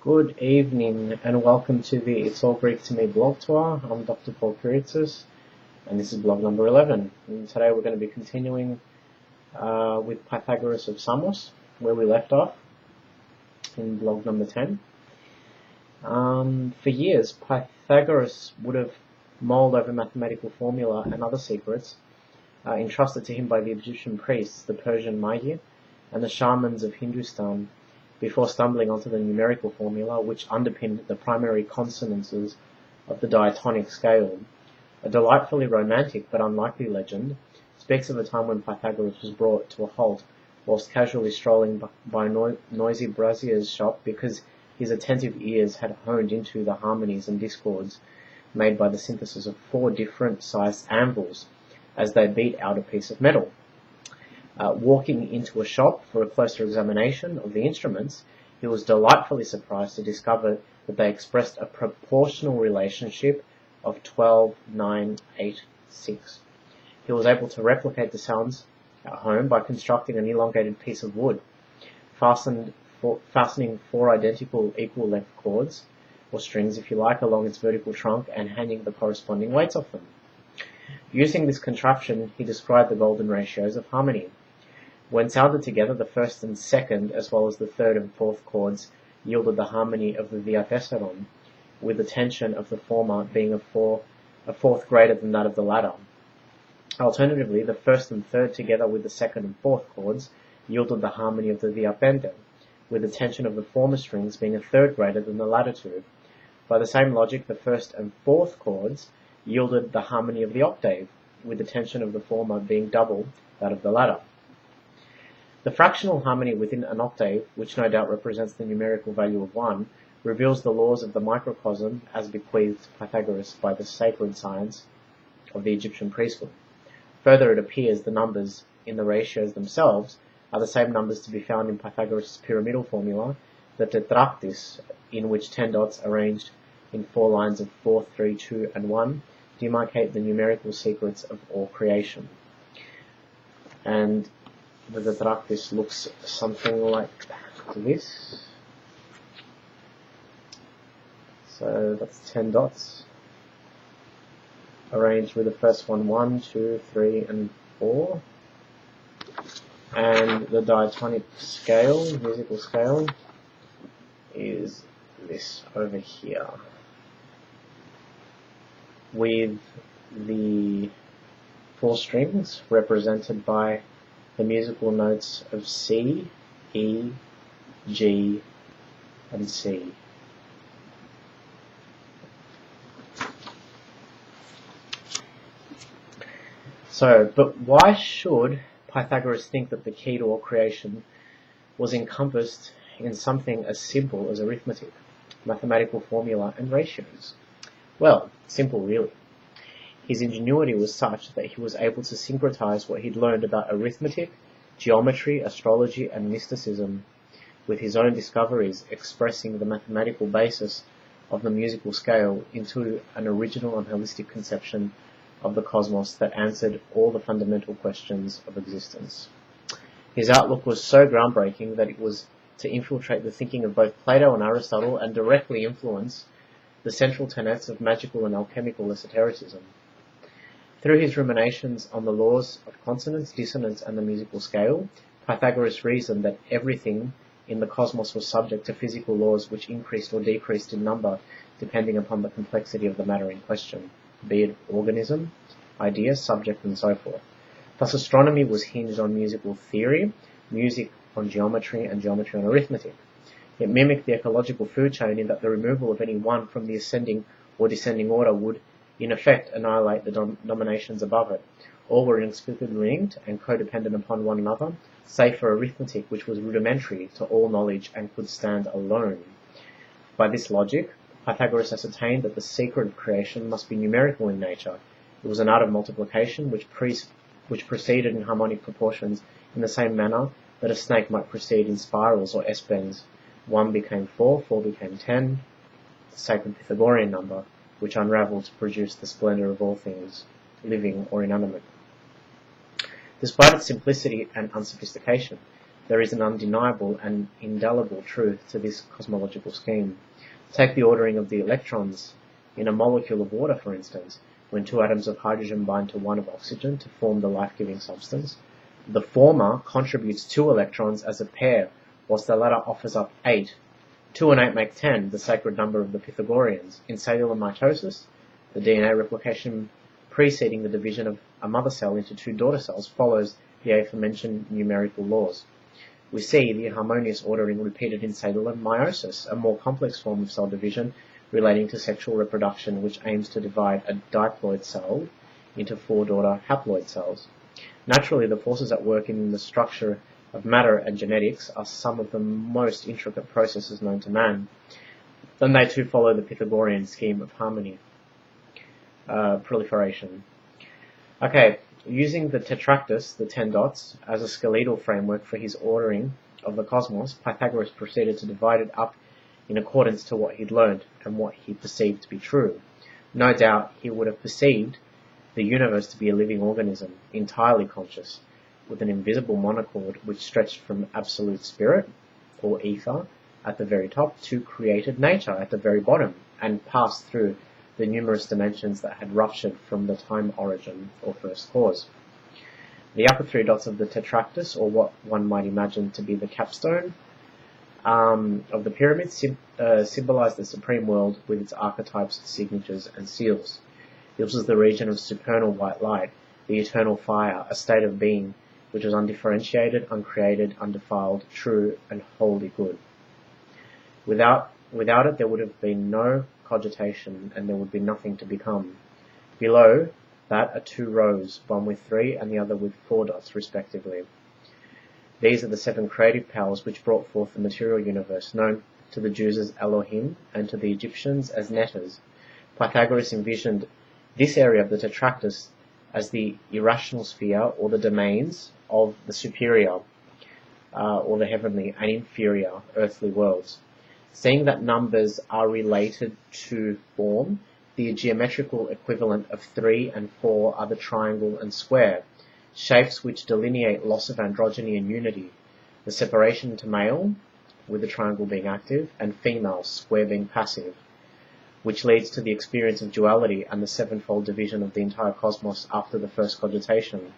Good evening and welcome to the It's All Greek to Me blog tour. I'm Dr. Paul Kiritsis and this is blog number 11. And today we're going to be continuing with Pythagoras of Samos, where we left off in blog number 10. For years, Pythagoras would have mulled over mathematical formula and other secrets entrusted to him by the Egyptian priests, the Persian Magi, and the shamans of Hindustan, before stumbling onto the numerical formula which underpinned the primary consonances of the diatonic scale. A delightfully romantic but unlikely legend speaks of a time when Pythagoras was brought to a halt whilst casually strolling by a noisy brazier's shop because his attentive ears had honed into the harmonies and discords made by the synthesis of 4 different sized anvils as they beat out a piece of metal. Walking into a shop for a closer examination of the instruments, he was delightfully surprised to discover that they expressed a proportional relationship of 12, 9, 8, 6. He was able to replicate the sounds at home by constructing an elongated piece of wood, fastening 4 identical equal-length cords, or strings if you like, along its vertical trunk and hanging the corresponding weights off them. Using this contraption, he described the golden ratios of harmony. When sounded together, the first and second, as well as the third and fourth chords, yielded the harmony of the diapason, with the tension of the former being a fourth greater than that of the latter. Alternatively, the first and third, together with the second and fourth chords, yielded the harmony of the diapente, with the tension of the former strings being a third greater than the latter two. By the same logic, the first and fourth chords yielded the harmony of the octave, with the tension of the former being double that of the latter. The fractional harmony within an octave, which no doubt represents the numerical value of 1, reveals the laws of the microcosm as bequeathed to Pythagoras by the sacred science of the Egyptian priesthood. Further, it appears the numbers in the ratios themselves are the same numbers to be found in Pythagoras' pyramidal formula, the Kiritsis, in which 10 dots arranged in 4 lines of 4, 3, 2, and 1 demarcate the numerical secrets of all creation. And the Kiritsis looks something like this. So that's 10 dots arranged with the first one 1, 2, 3, and 4. And the diatonic scale, musical scale, is this over here, with the 4 strings represented by the musical notes of C, E, G, and C. But why should Pythagoras think that the key to all creation was encompassed in something as simple as arithmetic, mathematical formula, and ratios? Well, simple really. His ingenuity was such that he was able to syncretize what he'd learned about arithmetic, geometry, astrology, and mysticism with his own discoveries, expressing the mathematical basis of the musical scale into an original and holistic conception of the cosmos that answered all the fundamental questions of existence. His outlook was so groundbreaking that it was to infiltrate the thinking of both Plato and Aristotle and directly influence the central tenets of magical and alchemical esotericism. Through his ruminations on the laws of consonance, dissonance, and the musical scale, Pythagoras reasoned that everything in the cosmos was subject to physical laws which increased or decreased in number depending upon the complexity of the matter in question, be it organism, idea, subject, and so forth. Thus, astronomy was hinged on musical theory, music on geometry, and geometry on arithmetic. It mimicked the ecological food chain in that the removal of any one from the ascending or descending order would, in effect, annihilate the dominations above it. All were inexplicably linked and codependent upon one another, save for arithmetic, which was rudimentary to all knowledge and could stand alone. By this logic, Pythagoras ascertained that the secret of creation must be numerical in nature. It was an art of multiplication which proceeded in harmonic proportions in the same manner that a snake might proceed in spirals or S-bends. 1 became 4, 4 became 10, the sacred Pythagorean number, which unravelled to produce the splendour of all things, living or inanimate. Despite its simplicity and unsophistication, there is an undeniable and indelible truth to this cosmological scheme. Take the ordering of the electrons in a molecule of water, for instance. When two atoms of hydrogen bind to one of oxygen to form the life-giving substance, the former contributes 2 electrons as a pair, whilst the latter offers up 8. 2 and 8 make 10, the sacred number of the Pythagoreans. In cellular mitosis, the DNA replication preceding the division of a mother cell into 2 daughter cells follows the aforementioned numerical laws. We see the harmonious ordering repeated in cellular meiosis, a more complex form of cell division relating to sexual reproduction, which aims to divide a diploid cell into 4 daughter haploid cells. Naturally, the forces at work in the structure of matter and genetics are some of the most intricate processes known to man. Then they too follow the Pythagorean scheme of harmony, proliferation. Okay, using the tetractys, the 10 dots, as a skeletal framework for his ordering of the cosmos, Pythagoras proceeded to divide it up in accordance to what he'd learned and what he perceived to be true. No doubt he would have perceived the universe to be a living organism, entirely conscious, with an invisible monochord which stretched from absolute spirit, or ether, at the very top, to created nature at the very bottom, and passed through the numerous dimensions that had ruptured from the time origin, or first cause. The upper 3 dots of the tetractys, or what one might imagine to be the capstone of the pyramid, symbolize the supreme world with its archetypes, signatures, and seals. This was the region of supernal white light, the eternal fire, a state of being which was undifferentiated, uncreated, undefiled, true, and wholly good. Without it, there would have been no cogitation, and there would be nothing to become. Below that are 2 rows, one with 3 and the other with 4 dots, respectively. These are the 7 creative powers which brought forth the material universe, known to the Jews as Elohim and to the Egyptians as Netters. Pythagoras envisioned this area of the tetractys as the irrational sphere, or the domains of the superior, or the heavenly, and inferior earthly worlds. Seeing that numbers are related to form, the geometrical equivalent of 3 and 4 are the triangle and square, shapes which delineate loss of androgyny and unity, the separation into male, with the triangle being active, and female, square being passive, which leads to the experience of duality and the 7-fold division of the entire cosmos after the first cogitation.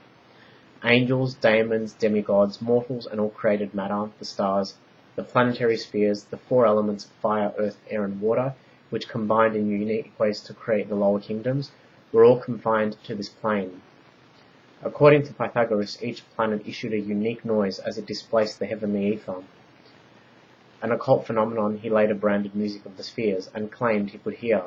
Angels, daemons, demigods, mortals, and all created matter, the stars, the planetary spheres, the 4 elements of fire, earth, air, and water, which combined in unique ways to create the lower kingdoms, were all confined to this plane. According to Pythagoras, each planet issued a unique noise as it displaced the heavenly ether, an occult phenomenon he later branded music of the spheres, and claimed he could hear.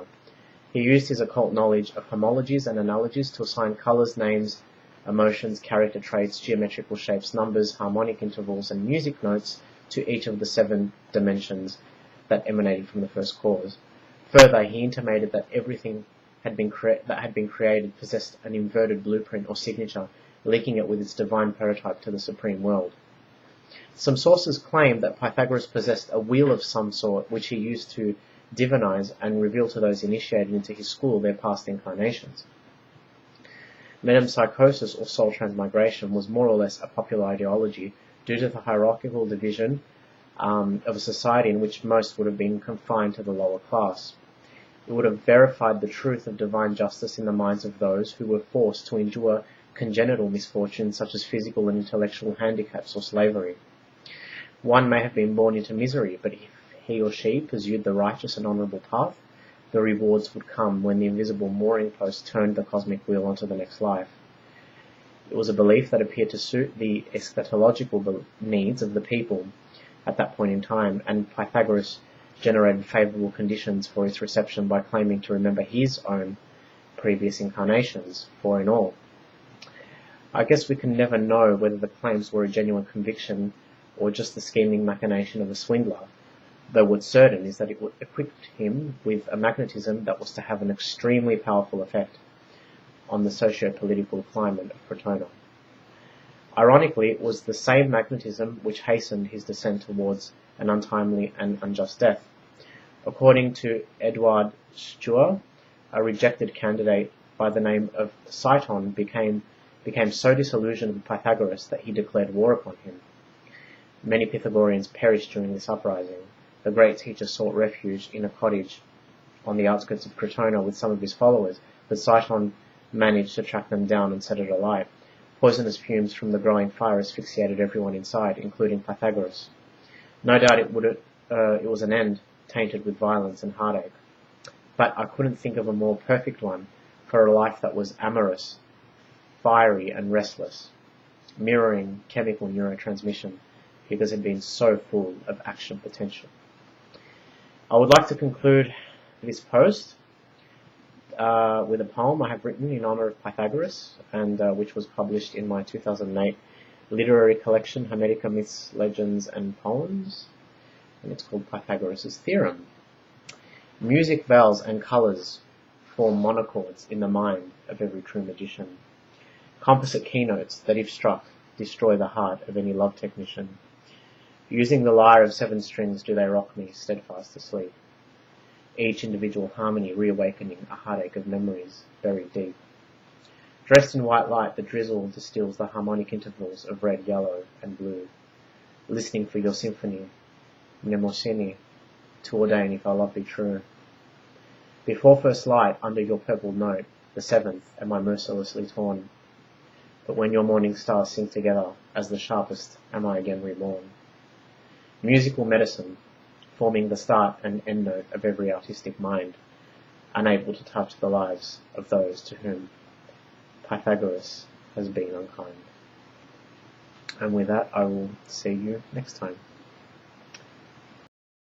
He used his occult knowledge of homologies and analogies to assign colours, names, emotions, character traits, geometrical shapes, numbers, harmonic intervals, and music notes to each of the 7 dimensions that emanated from the first cause. Further, he intimated that everything that had been created possessed an inverted blueprint or signature, linking it with its divine prototype to the supreme world. Some sources claim that Pythagoras possessed a wheel of some sort, which he used to divinize and reveal to those initiated into his school their past incarnations. Metempsychosis, or soul transmigration, was more or less a popular ideology due to the hierarchical division of a society in which most would have been confined to the lower class. It would have verified the truth of divine justice in the minds of those who were forced to endure congenital misfortunes such as physical and intellectual handicaps or slavery. One may have been born into misery, but if he or she pursued the righteous and honourable path, the rewards would come when the invisible mooring post turned the cosmic wheel onto the next life. It was a belief that appeared to suit the eschatological needs of the people at that point in time, and Pythagoras generated favourable conditions for its reception by claiming to remember his own previous incarnations, 4 in all. I guess we can never know whether the claims were a genuine conviction or just the scheming machination of a swindler, though what's certain is that it equipped him with a magnetism that was to have an extremely powerful effect on the socio-political climate of Crotona. Ironically, it was the same magnetism which hastened his descent towards an untimely and unjust death. According to Edward Stuart, a rejected candidate by the name of Sciton became so disillusioned with Pythagoras that he declared war upon him. Many Pythagoreans perished during this uprising. The great teacher sought refuge in a cottage on the outskirts of Crotona with some of his followers, but Cyrton managed to track them down and set it alight. Poisonous fumes from the growing fire asphyxiated everyone inside, including Pythagoras. No doubt it was an end tainted with violence and heartache. But I couldn't think of a more perfect one for a life that was amorous, fiery and restless, mirroring chemical neurotransmission, because it had been so full of action potential. I would like to conclude this post with a poem I have written in honor of Pythagoras, and which was published in my 2008 literary collection, Hermetica Myths, Legends and Poems, and it's called Pythagoras' Theorem. Music, vowels and colours form monochords in the mind of every true magician. Composite keynotes that, if struck, destroy the heart of any love technician. Using the lyre of 7 strings do they rock me steadfast asleep, each individual harmony reawakening a heartache of memories buried deep. Dressed in white light, the drizzle distills the harmonic intervals of red, yellow and blue, listening for your symphony, mnemosini, to ordain if our love be true. Before first light, under your purple note, the 7th am I mercilessly torn, but when your morning stars sing together, as the sharpest am I again reborn. Musical medicine, forming the start and end note of every artistic mind, unable to touch the lives of those to whom Pythagoras has been unkind. And with that, I will see you next time.